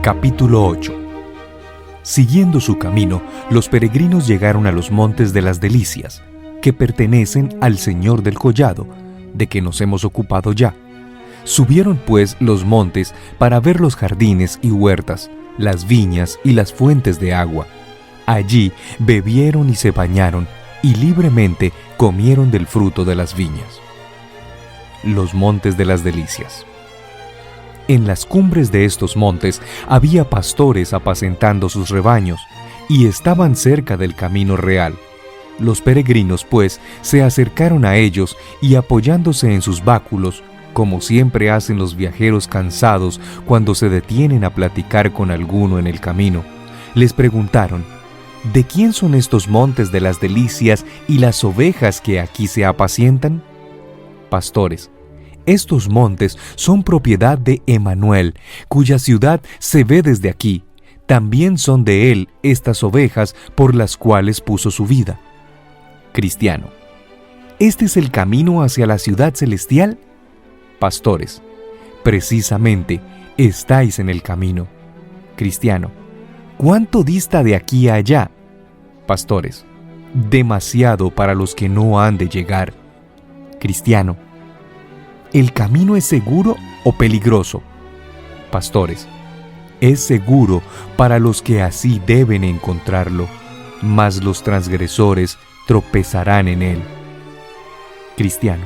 Capítulo 8. Siguiendo su camino, los peregrinos llegaron a los montes de las Delicias, que pertenecen al Señor del Collado, de que nos hemos ocupado ya. Subieron pues los montes para ver los jardines y huertas, las viñas y las fuentes de agua. Allí bebieron y se bañaron, y libremente comieron del fruto de las viñas. Los montes de las Delicias. En las cumbres de estos montes había pastores apacentando sus rebaños, y estaban cerca del camino real. Los peregrinos, pues, se acercaron a ellos y apoyándose en sus báculos, como siempre hacen los viajeros cansados cuando se detienen a platicar con alguno en el camino, les preguntaron: ¿de quién son estos montes de las Delicias y las ovejas que aquí se apacientan? Pastores: estos montes son propiedad de Emanuel, cuya ciudad se ve desde aquí. También son de él estas ovejas por las cuales puso su vida. Cristiano: ¿este es el camino hacia la ciudad celestial? Pastores: precisamente, estáis en el camino. Cristiano: ¿cuánto dista de aquí a allá? Pastores: demasiado para los que no han de llegar. Cristiano: ¿el camino es seguro o peligroso? Pastores: es seguro para los que así deben encontrarlo, mas los transgresores tropezarán en él. Cristiano: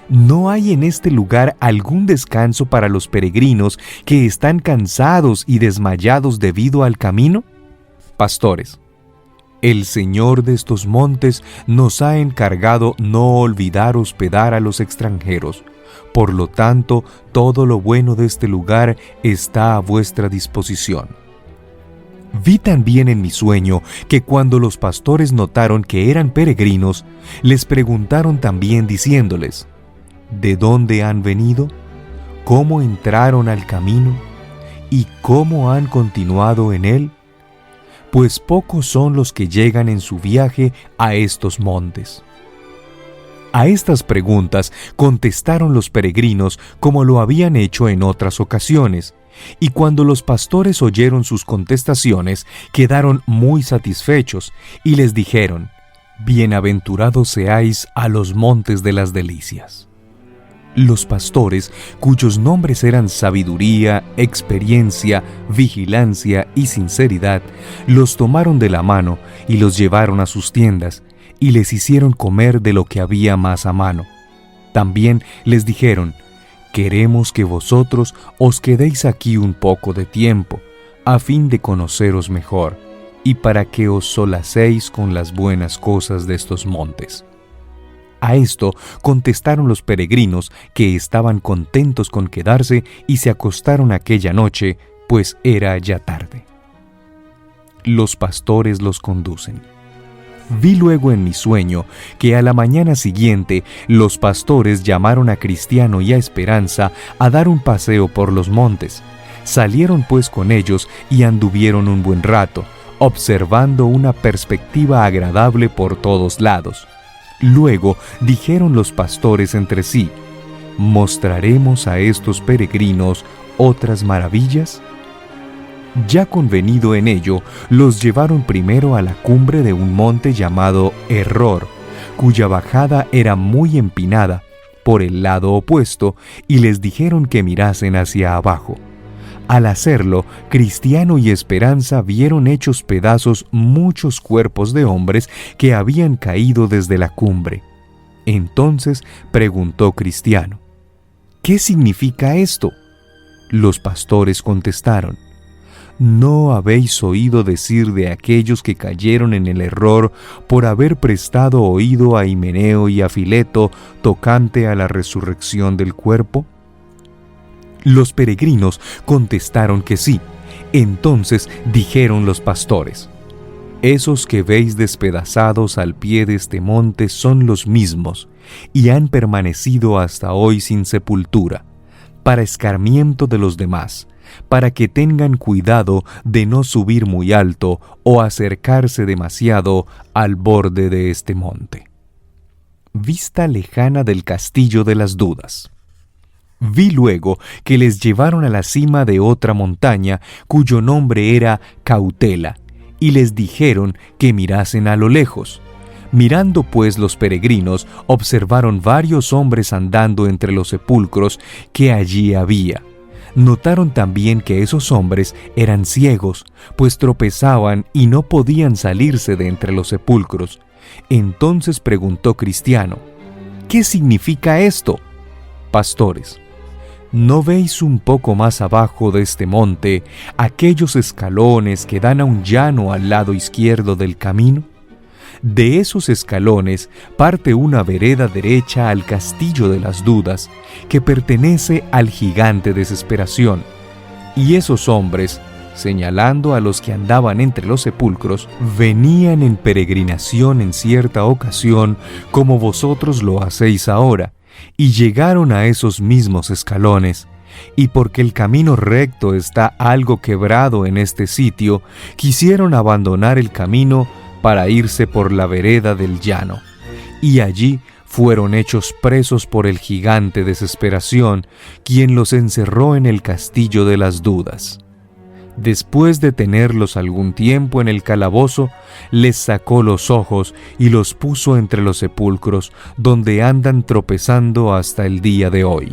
¿no hay en este lugar algún descanso para los peregrinos que están cansados y desmayados debido al camino? Pastores: el Señor de estos montes nos ha encargado no olvidar hospedar a los extranjeros. Por lo tanto, todo lo bueno de este lugar está a vuestra disposición. Vi también en mi sueño que cuando los pastores notaron que eran peregrinos, les preguntaron también diciéndoles: ¿de dónde han venido? ¿Cómo entraron al camino? ¿Y cómo han continuado en él? Pues pocos son los que llegan en su viaje a estos montes. A estas preguntas contestaron los peregrinos como lo habían hecho en otras ocasiones, y cuando los pastores oyeron sus contestaciones, quedaron muy satisfechos y les dijeron: bienaventurados seáis a los montes de las Delicias. Los pastores, cuyos nombres eran sabiduría, experiencia, vigilancia y sinceridad, los tomaron de la mano y los llevaron a sus tiendas, y les hicieron comer de lo que había más a mano. También les dijeron: queremos que vosotros os quedéis aquí un poco de tiempo, a fin de conoceros mejor, y para que os solacéis con las buenas cosas de estos montes. A esto contestaron los peregrinos, que estaban contentos con quedarse, y se acostaron aquella noche, pues era ya tarde. Los pastores los conducen. Vi luego en mi sueño que a la mañana siguiente los pastores llamaron a Cristiano y a Esperanza a dar un paseo por los montes. Salieron pues con ellos y anduvieron un buen rato, observando una perspectiva agradable por todos lados. Luego dijeron los pastores entre sí: ¿mostraremos a estos peregrinos otras maravillas? Ya convenido en ello, los llevaron primero a la cumbre de un monte llamado Herror, cuya bajada era muy empinada, por el lado opuesto, y les dijeron que mirasen hacia abajo. Al hacerlo, Cristiano y Esperanza vieron hechos pedazos muchos cuerpos de hombres que habían caído desde la cumbre. Entonces preguntó Cristiano: ¿qué significa esto? Los pastores contestaron: ¿no habéis oído decir de aquellos que cayeron en el error por haber prestado oído a Himeneo y a Fileto tocante a la resurrección del cuerpo? Los peregrinos contestaron que sí. Entonces dijeron los pastores: esos que veis despedazados al pie de este monte son los mismos, y han permanecido hasta hoy sin sepultura, para escarmiento de los demás, para que tengan cuidado de no subir muy alto o acercarse demasiado al borde de este monte. Vista lejana del castillo de las dudas. Vi luego que les llevaron a la cima de otra montaña, cuyo nombre era Cautela, y les dijeron que mirasen a lo lejos. Mirando pues los peregrinos, observaron varios hombres andando entre los sepulcros que allí había. Notaron también que esos hombres eran ciegos, pues tropezaban y no podían salirse de entre los sepulcros. Entonces preguntó Cristiano: ¿qué significa esto? Pastores: ¿no veis un poco más abajo de este monte aquellos escalones que dan a un llano al lado izquierdo del camino? De esos escalones parte una vereda derecha al castillo de las dudas, que pertenece al gigante Desesperación. Y esos hombres, señalando a los que andaban entre los sepulcros, venían en peregrinación en cierta ocasión, como vosotros lo hacéis ahora, y llegaron a esos mismos escalones. Y porque el camino recto está algo quebrado en este sitio, quisieron abandonar el camino para irse por la vereda del llano. Y allí fueron hechos presos por el gigante Desesperación, quien los encerró en el castillo de las dudas. Después de tenerlos algún tiempo en el calabozo, les sacó los ojos y los puso entre los sepulcros, donde andan tropezando hasta el día de hoy.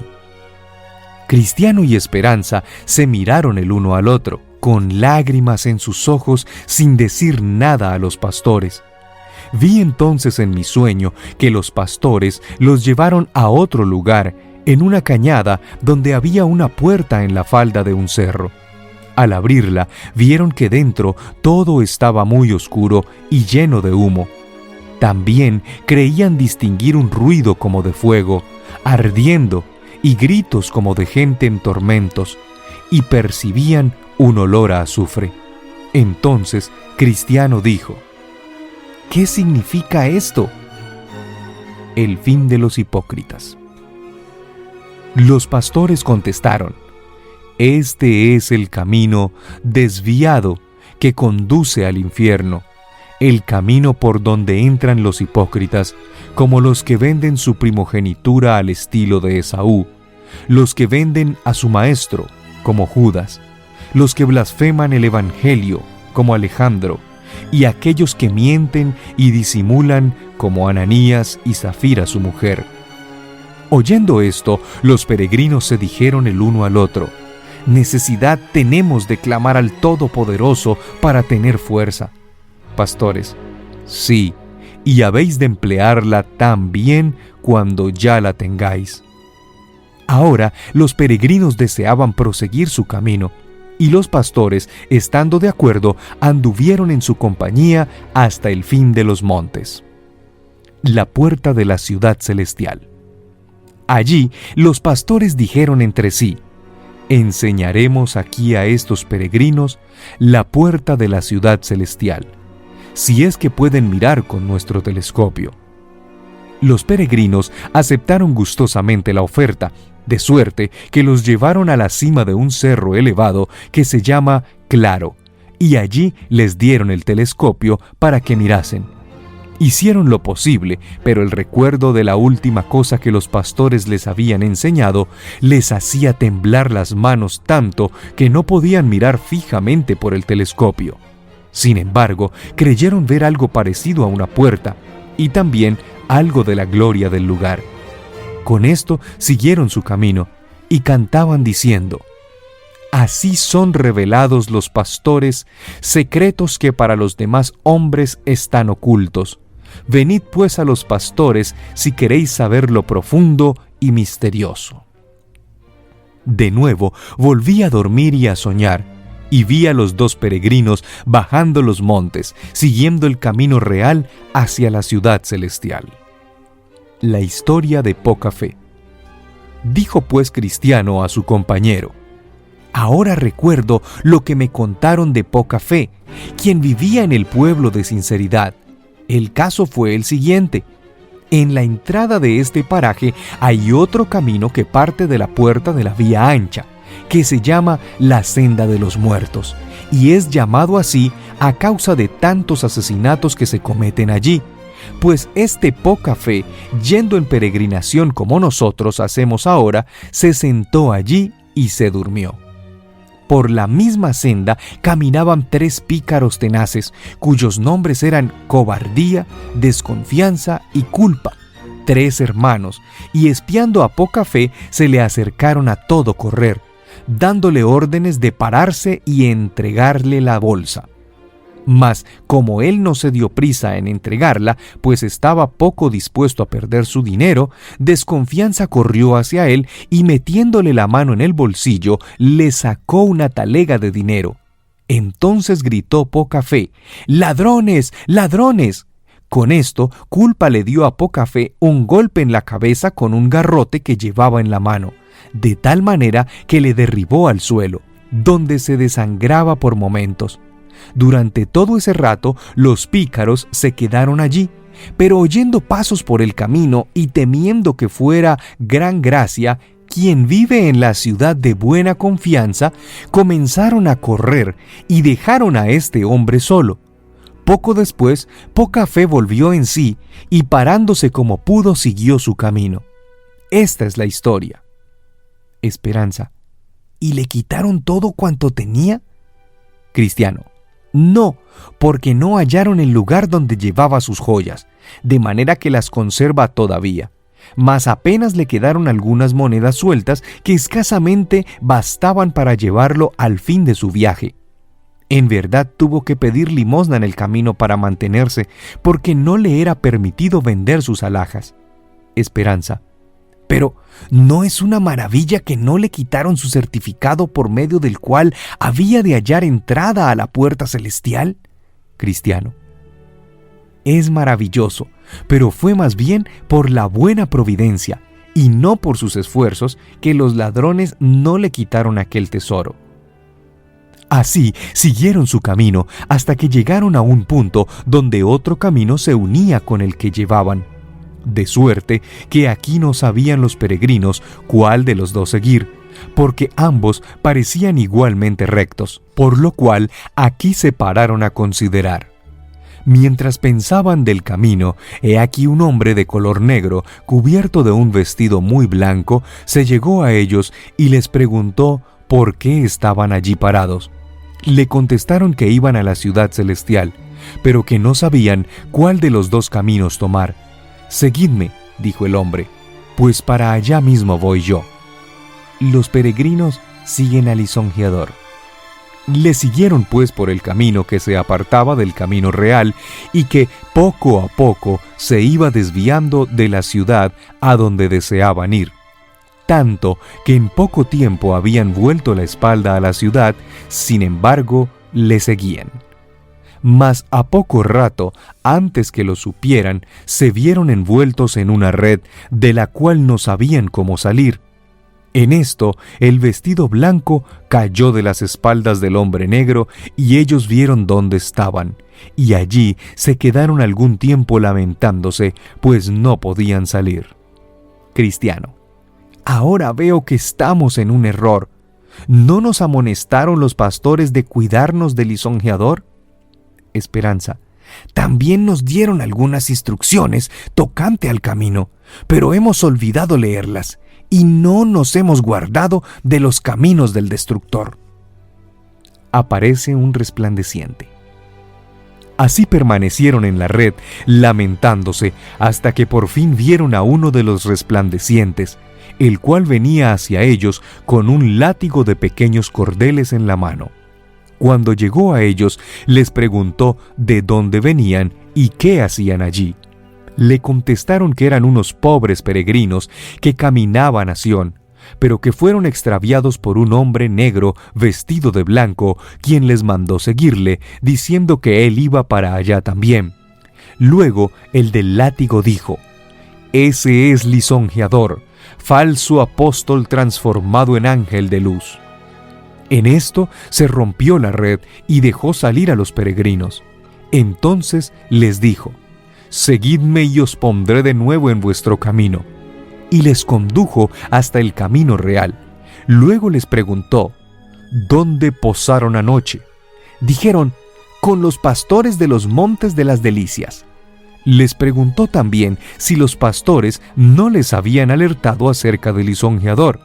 Cristiano y Esperanza se miraron el uno al otro, con lágrimas en sus ojos, sin decir nada a los pastores. Vi entonces en mi sueño que los pastores los llevaron a otro lugar, en una cañada donde había una puerta en la falda de un cerro. Al abrirla, vieron que dentro todo estaba muy oscuro y lleno de humo. También creían distinguir un ruido como de fuego, ardiendo, y gritos como de gente en tormentos, y percibían un olor a azufre. Entonces Cristiano dijo: ¿qué significa esto? El fin de los hipócritas. Los pastores contestaron: este es el camino desviado que conduce al infierno, el camino por donde entran los hipócritas, como los que venden su primogenitura al estilo de Esaú, los que venden a su maestro, como Judas, los que blasfeman el Evangelio, como Alejandro, y aquellos que mienten y disimulan, como Ananías y Zafira su mujer. Oyendo esto, los peregrinos se dijeron el uno al otro: necesidad tenemos de clamar al Todopoderoso para tener fuerza. Pastores: sí, y habéis de emplearla también cuando ya la tengáis. Ahora los peregrinos deseaban proseguir su camino, y los pastores, estando de acuerdo, anduvieron en su compañía hasta el fin de los montes. La puerta de la ciudad celestial. Allí los pastores dijeron entre sí: enseñaremos aquí a estos peregrinos la puerta de la ciudad celestial, si es que pueden mirar con nuestro telescopio. Los peregrinos aceptaron gustosamente la oferta, de suerte que los llevaron a la cima de un cerro elevado que se llama Claro, y allí les dieron el telescopio para que mirasen. Hicieron lo posible, pero el recuerdo de la última cosa que los pastores les habían enseñado les hacía temblar las manos tanto que no podían mirar fijamente por el telescopio. Sin embargo, creyeron ver algo parecido a una puerta, y también algo de la gloria del lugar. Con esto siguieron su camino, y cantaban diciendo: así son revelados los pastores, secretos que para los demás hombres están ocultos. Venid pues a los pastores si queréis saber lo profundo y misterioso. De nuevo volví a dormir y a soñar, y vi a los dos peregrinos bajando los montes, siguiendo el camino real hacia la ciudad celestial. La historia de poca fe. Dijo pues Cristiano a su compañero: ahora recuerdo lo que me contaron de poca fe, quien vivía en el pueblo de sinceridad. El caso fue el siguiente: en la entrada de este paraje hay otro camino que parte de la puerta de la vía ancha, que se llama la senda de los muertos, y es llamado así a causa de tantos asesinatos que se cometen allí, pues este poca fe, yendo en peregrinación como nosotros hacemos ahora, se sentó allí y se durmió. Por la misma senda caminaban 3 pícaros tenaces, cuyos nombres eran Cobardía, Desconfianza y Culpa, 3 hermanos, y espiando a poca fe se le acercaron a todo correr, dándole órdenes de pararse y entregarle la bolsa. Mas, como él no se dio prisa en entregarla, pues estaba poco dispuesto a perder su dinero, Desconfianza corrió hacia él y metiéndole la mano en el bolsillo, le sacó una talega de dinero. Entonces gritó poca fe: ¡Ladrones! ¡Ladrones! Con esto, Culpa le dio a poca fe un golpe en la cabeza con un garrote que llevaba en la mano, de tal manera que le derribó al suelo, donde se desangraba por momentos. Durante todo ese rato, los pícaros se quedaron allí, pero oyendo pasos por el camino y temiendo que fuera Gran Gracia, quien vive en la ciudad de buena confianza, comenzaron a correr y dejaron a este hombre solo. Poco después, poca fe volvió en sí y parándose como pudo siguió su camino. Esta es la historia. Esperanza: ¿y le quitaron todo cuanto tenía? Cristiano: no, porque no hallaron el lugar donde llevaba sus joyas, de manera que las conserva todavía. Mas apenas le quedaron algunas monedas sueltas que escasamente bastaban para llevarlo al fin de su viaje. En verdad tuvo que pedir limosna en el camino para mantenerse, porque no le era permitido vender sus alhajas. Esperanza: pero ¿no es una maravilla que no le quitaron su certificado por medio del cual había de hallar entrada a la puerta celestial? Cristiano: es maravilloso, pero fue más bien por la buena providencia y no por sus esfuerzos que los ladrones no le quitaron aquel tesoro. Así siguieron su camino hasta que llegaron a un punto donde otro camino se unía con el que llevaban. De suerte que aquí no sabían los peregrinos cuál de los dos seguir, porque ambos parecían igualmente rectos, por lo cual aquí se pararon a considerar. Mientras pensaban del camino, he aquí un hombre de color negro, cubierto de un vestido muy blanco, se llegó a ellos y les preguntó por qué estaban allí parados. Le contestaron que iban a la ciudad celestial, pero que no sabían cuál de los dos caminos tomar. «Seguidme», dijo el hombre, «pues para allá mismo voy yo». Los peregrinos siguen al lisonjeador. Le siguieron pues por el camino que se apartaba del camino real y que poco a poco se iba desviando de la ciudad a donde deseaban ir. Tanto que en poco tiempo habían vuelto la espalda a la ciudad, sin embargo, le seguían. Mas a poco rato, antes que lo supieran, se vieron envueltos en una red de la cual no sabían cómo salir. En esto, el vestido blanco cayó de las espaldas del hombre negro y ellos vieron dónde estaban, y allí se quedaron algún tiempo lamentándose, pues no podían salir. Cristiano: ahora veo que estamos en un error. ¿No nos amonestaron los pastores de cuidarnos del lisonjeador? Esperanza: también nos dieron algunas instrucciones tocante al camino, pero hemos olvidado leerlas y no nos hemos guardado de los caminos del destructor. Aparece un resplandeciente. Así permanecieron en la red, lamentándose, hasta que por fin vieron a uno de los resplandecientes, el cual venía hacia ellos con un látigo de pequeños cordeles en la mano. Cuando llegó a ellos, les preguntó de dónde venían y qué hacían allí. Le contestaron que eran unos pobres peregrinos que caminaban a Sión, pero que fueron extraviados por un hombre negro vestido de blanco, quien les mandó seguirle, diciendo que él iba para allá también. Luego el del látigo dijo: «Ese es lisonjeador, falso apóstol transformado en ángel de luz». En esto se rompió la red y dejó salir a los peregrinos. Entonces les dijo: «Seguidme y os pondré de nuevo en vuestro camino». Y les condujo hasta el camino real. Luego les preguntó: «¿Dónde posaron anoche?» Dijeron: «Con los pastores de los montes de las Delicias». Les preguntó también si los pastores no les habían alertado acerca del lisonjeador.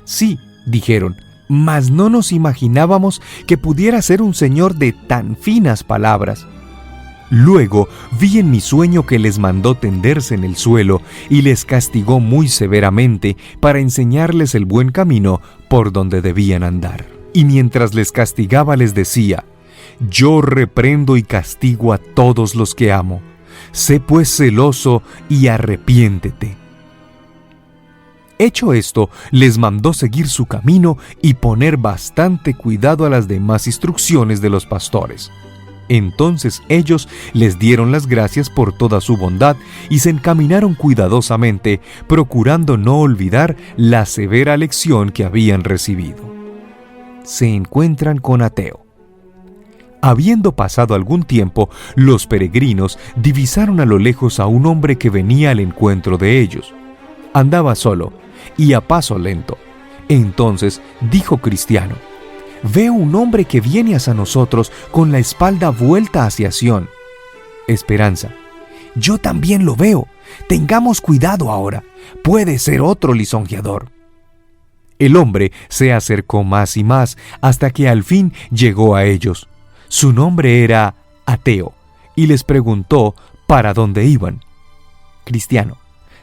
Sí, dijeron, mas no nos imaginábamos que pudiera ser un señor de tan finas palabras. Luego vi en mi sueño que les mandó tenderse en el suelo y les castigó muy severamente para enseñarles el buen camino por donde debían andar. Y mientras les castigaba les decía: yo reprendo y castigo a todos los que amo. Sé pues celoso y arrepiéntete. Hecho esto, les mandó seguir su camino y poner bastante cuidado a las demás instrucciones de los pastores. Entonces ellos les dieron las gracias por toda su bondad y se encaminaron cuidadosamente, procurando no olvidar la severa lección que habían recibido. Se encuentran con Ateo. Habiendo pasado algún tiempo, los peregrinos divisaron a lo lejos a un hombre que venía al encuentro de ellos. Andaba solo y a paso lento. Entonces dijo Cristiano: veo un hombre que viene hacia nosotros con la espalda vuelta hacia Sión. Esperanza: yo también lo veo. Tengamos cuidado ahora. Puede ser otro lisonjeador. El hombre se acercó más y más hasta que al fin llegó a ellos. Su nombre era Ateo y les preguntó para dónde iban. Cristiano: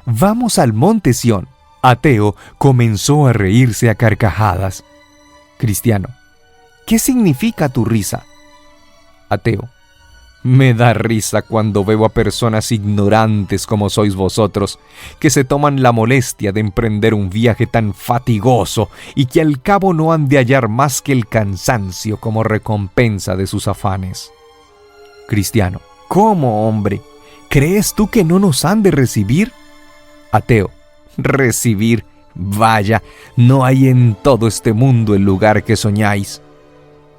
vamos al monte Sión. Ateo comenzó a reírse a carcajadas. Cristiano: ¿qué significa tu risa? Ateo: me da risa cuando veo a personas ignorantes como sois vosotros, que se toman la molestia de emprender un viaje tan fatigoso y que al cabo no han de hallar más que el cansancio como recompensa de sus afanes. Cristiano: ¿cómo, hombre? ¿Crees tú que no nos han de recibir? Ateo: recibir, vaya, no hay en todo este mundo el lugar que soñáis.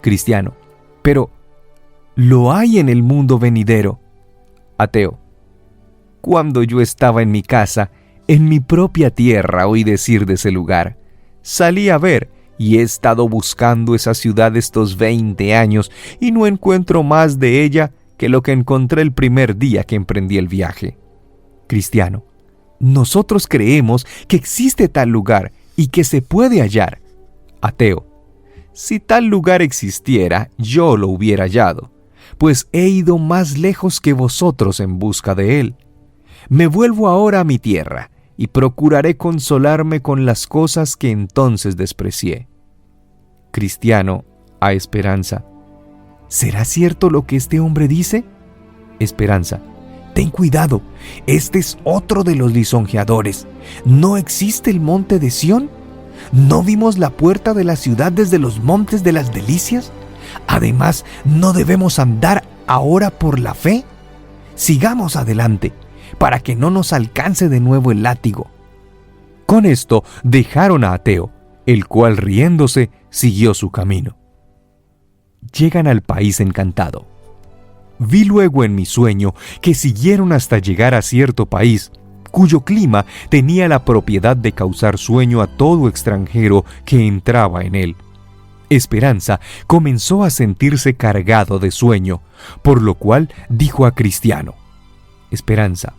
Cristiano: pero lo hay en el mundo venidero. Ateo: cuando yo estaba en mi casa, en mi propia tierra, oí decir de ese lugar. Salí a ver y he estado buscando esa ciudad estos 20 años y no encuentro más de ella que lo que encontré el primer día que emprendí el viaje. Cristiano: nosotros creemos que existe tal lugar y que se puede hallar. Ateo: si tal lugar existiera, yo lo hubiera hallado, pues he ido más lejos que vosotros en busca de él. Me vuelvo ahora a mi tierra y procuraré consolarme con las cosas que entonces desprecié. Cristiano a Esperanza: ¿será cierto lo que este hombre dice? Esperanza: ten cuidado, este es otro de los lisonjeadores. ¿No existe el monte de Sión? ¿No vimos la puerta de la ciudad desde los montes de las delicias? Además, ¿no debemos andar ahora por la fe? Sigamos adelante, para que no nos alcance de nuevo el látigo. Con esto dejaron a Ateo, el cual riéndose siguió su camino. Llegan al país encantado. Vi luego en mi sueño que siguieron hasta llegar a cierto país, cuyo clima tenía la propiedad de causar sueño a todo extranjero que entraba en él. Esperanza comenzó a sentirse cargado de sueño, por lo cual dijo a Cristiano: Esperanza,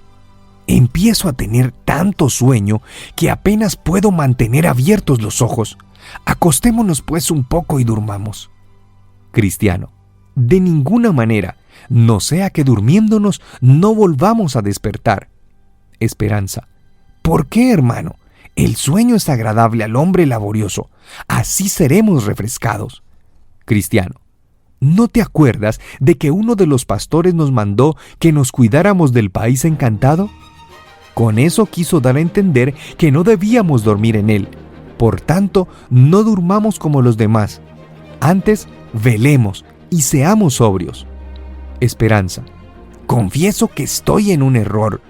empiezo a tener tanto sueño que apenas puedo mantener abiertos los ojos. Acostémonos pues un poco y durmamos. Cristiano: de ninguna manera, no sea que durmiéndonos no volvamos a despertar. Esperanza: ¿por qué, hermano? El sueño es agradable al hombre laborioso, así seremos refrescados. Cristiano: ¿no te acuerdas de que uno de los pastores nos mandó que nos cuidáramos del país encantado? Con eso quiso dar a entender que no debíamos dormir en él. Por tanto, no durmamos como los demás. Antes, velemos y seamos sobrios. Esperanza: confieso que estoy en un error,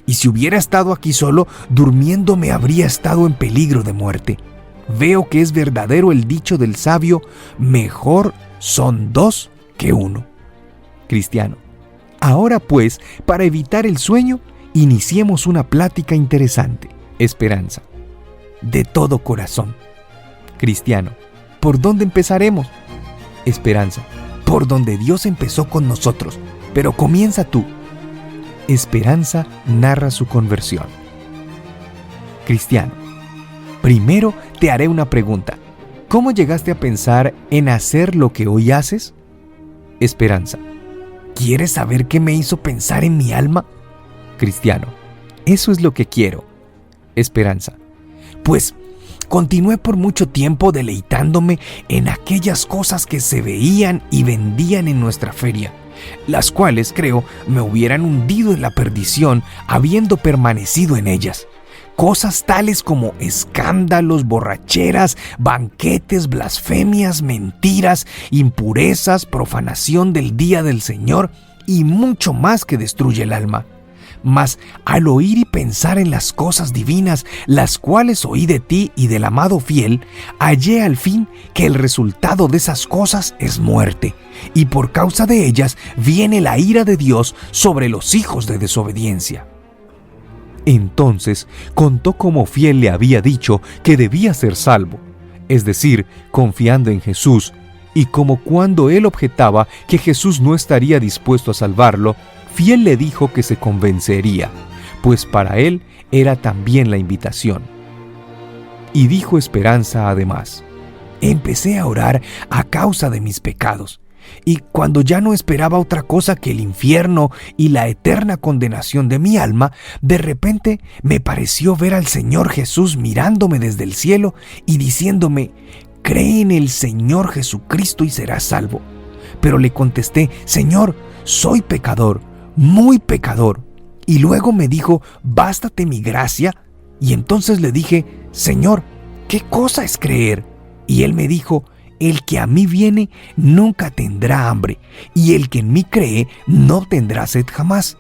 y si hubiera estado aquí solo, durmiendo me habría estado en peligro de muerte. Veo que es verdadero el dicho del sabio: mejor son 2 que 1. Cristiano: ahora pues, para evitar el sueño, iniciemos una plática interesante. Esperanza: de todo corazón. Cristiano: ¿por dónde empezaremos? Esperanza: por donde Dios empezó con nosotros, pero comienza tú. Esperanza narra su conversión. Cristiano: primero te haré una pregunta. ¿Cómo llegaste a pensar en hacer lo que hoy haces? Esperanza: ¿quieres saber qué me hizo pensar en mi alma? Cristiano: eso es lo que quiero. Esperanza: pues continué por mucho tiempo deleitándome en aquellas cosas que se veían y vendían en nuestra feria, las cuales creo me hubieran hundido en la perdición habiendo permanecido en ellas. Cosas tales como escándalos, borracheras, banquetes, blasfemias, mentiras, impurezas, profanación del día del Señor y mucho más que destruye el alma. Mas al oír y pensar en las cosas divinas, las cuales oí de ti y del amado fiel, hallé al fin que el resultado de esas cosas es muerte, y por causa de ellas viene la ira de Dios sobre los hijos de desobediencia. Entonces contó cómo fiel le había dicho que debía ser salvo, es decir, confiando en Jesús, y como cuando él objetaba que Jesús no estaría dispuesto a salvarlo, fiel le dijo que se convencería, pues para él era también la invitación. Y dijo Esperanza además: empecé a orar a causa de mis pecados, y cuando ya no esperaba otra cosa que el infierno y la eterna condenación de mi alma, de repente me pareció ver al Señor Jesús mirándome desde el cielo y diciéndome: cree en el Señor Jesucristo y serás salvo. Pero le contesté: Señor, soy pecador, muy pecador. Y luego me dijo: bástate mi gracia. Y entonces le dije: Señor, ¿qué cosa es creer? Y él me dijo: el que a mí viene nunca tendrá hambre, y el que en mí cree no tendrá sed jamás.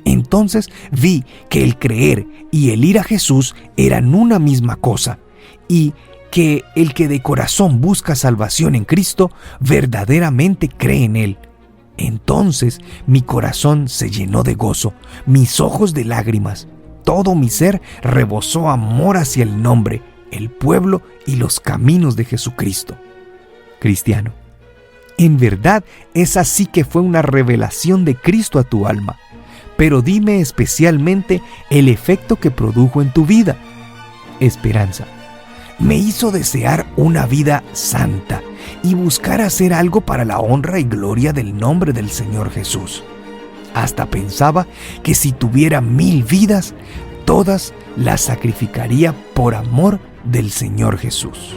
Entonces vi que el creer y el ir a Jesús eran una misma cosa, y que el que de corazón busca salvación en Cristo verdaderamente cree en Él. Entonces mi corazón se llenó de gozo, mis ojos de lágrimas, todo mi ser rebosó amor hacia el nombre, el pueblo y los caminos de Jesucristo. Cristiano: en verdad esa sí que fue una revelación de Cristo a tu alma, pero dime especialmente el efecto que produjo en tu vida. Esperanza: me hizo desear una vida santa y buscar hacer algo para la honra y gloria del nombre del Señor Jesús. Hasta pensaba que si tuviera 1000 vidas, todas las sacrificaría por amor del Señor Jesús.